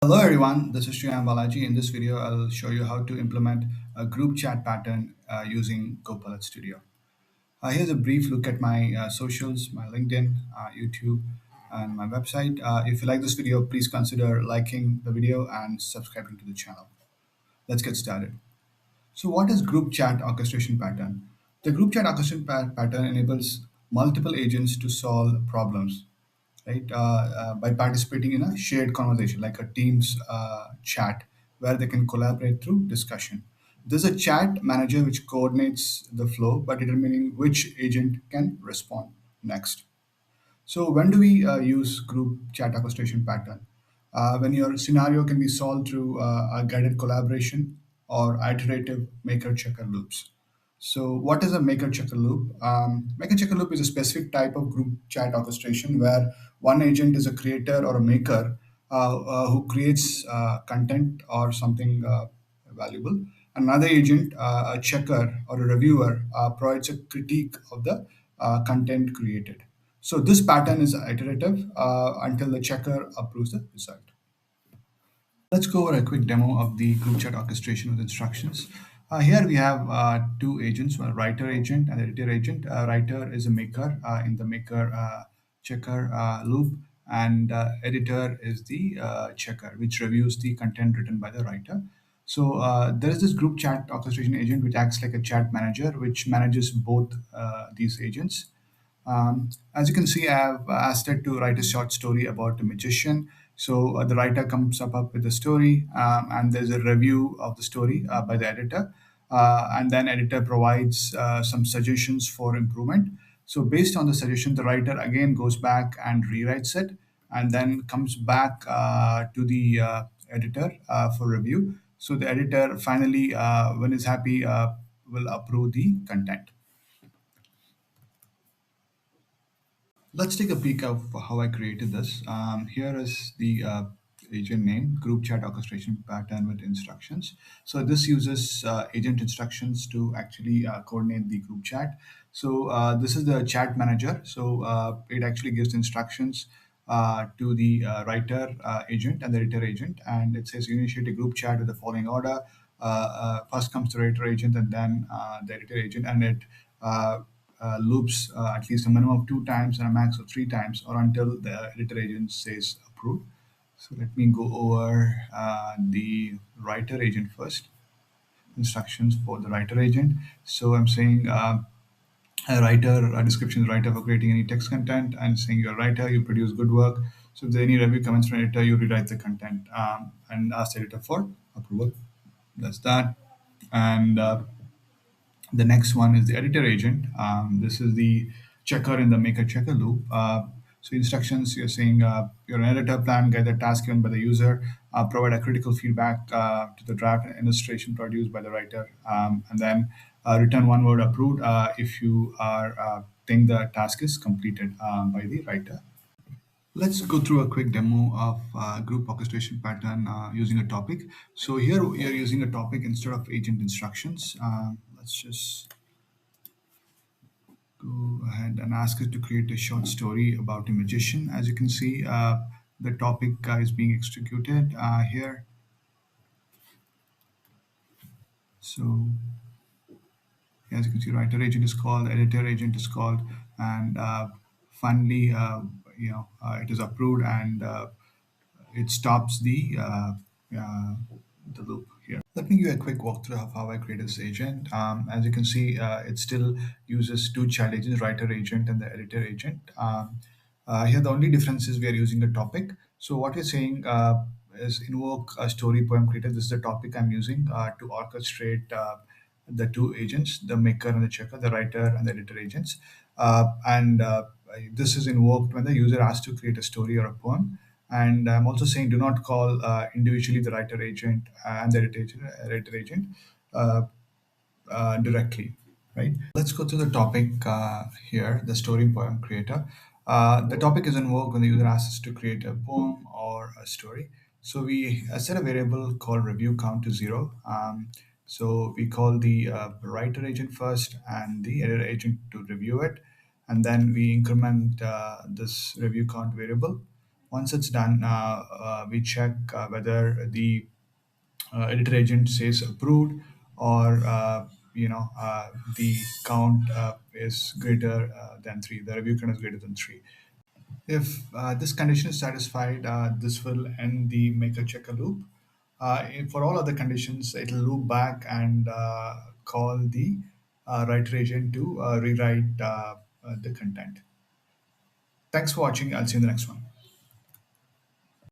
Hello everyone, this is Shriyam Balaji. In this video, I'll show you how to implement a group chat pattern using Copilot Studio. Here's a brief look at my socials, my LinkedIn, YouTube, and my website. If you like this video, please consider liking the video and subscribing to the channel. Let's get started. So, what is group chat orchestration pattern? The group chat orchestration pattern enables multiple agents to solve problems, right? By participating in a shared conversation, like a Teams chat, where they can collaborate through discussion. There's a chat manager which coordinates the flow by determining which agent can respond next. So when do we use group chat orchestration pattern? When your scenario can be solved through a guided collaboration or iterative maker-checker loops. So what is a maker-checker loop? Maker-checker loop is a specific type of group chat orchestration where one agent is a creator or a maker who creates content or something valuable. Another agent, a checker or a reviewer, provides a critique of the content created. So this pattern is iterative until the checker approves the result. Let's go over a quick demo of the group chat orchestration with instructions. Here we have two agents, a writer agent and editor agent. Writer is a maker in the maker checker loop, and editor is the checker, which reviews the content written by the writer. So there is this group chat orchestration agent which acts like a chat manager, which manages both these agents. As you can see, I have asked it to write a short story about a magician. So the writer comes up with a story, and there's a review of the story by the editor, and then editor provides some suggestions for improvement. So based on the suggestion, the writer again goes back and rewrites it, and then comes back to the editor for review. So the editor finally, when he's happy, will approve the content. Let's take a peek of how I created this. Here is the agent name, group chat orchestration pattern with instructions. So this uses agent instructions to actually coordinate the group chat. So this is the chat manager. So it actually gives instructions to the writer agent and the editor agent. And it says you initiate a group chat with the following order. First comes the writer agent and then the editor agent. And it loops at least a minimum of two times and a max of three times, or until the editor agent says approved. So let me go over the writer agent first. Instructions for the writer agent. So I'm saying a writer, a description is writer for creating any text content, and saying you're a writer, you produce good work. So if there are any review comments from editor, you rewrite the content and ask the editor for approval. That's that. And the next one is the editor agent. This is the checker in the maker checker loop. So instructions, you're saying you're an editor, plan, get the task given by the user, provide a critical feedback to the draft and illustration produced by the writer, and then return one word approved if you are think the task is completed by the writer. Let's go through a quick demo of group orchestration pattern using a topic. So here we are using a topic instead of agent instructions. Let's just go ahead and ask it to create a short story about a magician. As you can see, the topic is being executed here. So as you can see, writer agent is called, editor agent is called, and finally, it is approved, and it stops the loop here. Let me give you a quick walkthrough of how I created this agent. As you can see, it still uses two child agents, writer agent and the editor agent. Here, the only difference is we are using a topic. So what we're saying is invoke a story poem creator. This is the topic I'm using to orchestrate the two agents, the maker and the checker, the writer and the editor agents. And this is invoked when the user asks to create a story or a poem. And I'm also saying do not call individually the writer agent and the editor agent uh, directly, right? Let's go to the topic here, the story poem creator. The topic is invoked when the user asks us to create a poem or a story. So we set a variable called review count to 0. So we call the writer agent first and the editor agent to review it. And then we increment this review count variable. Once it's done, we check whether the editor agent says approved, or the count is greater than 3, the review count is greater than 3. If this condition is satisfied, this will end the maker checker loop. For all other conditions, it will loop back and call the writer agent to rewrite the content. Thanks for watching. I'll see you in the next one.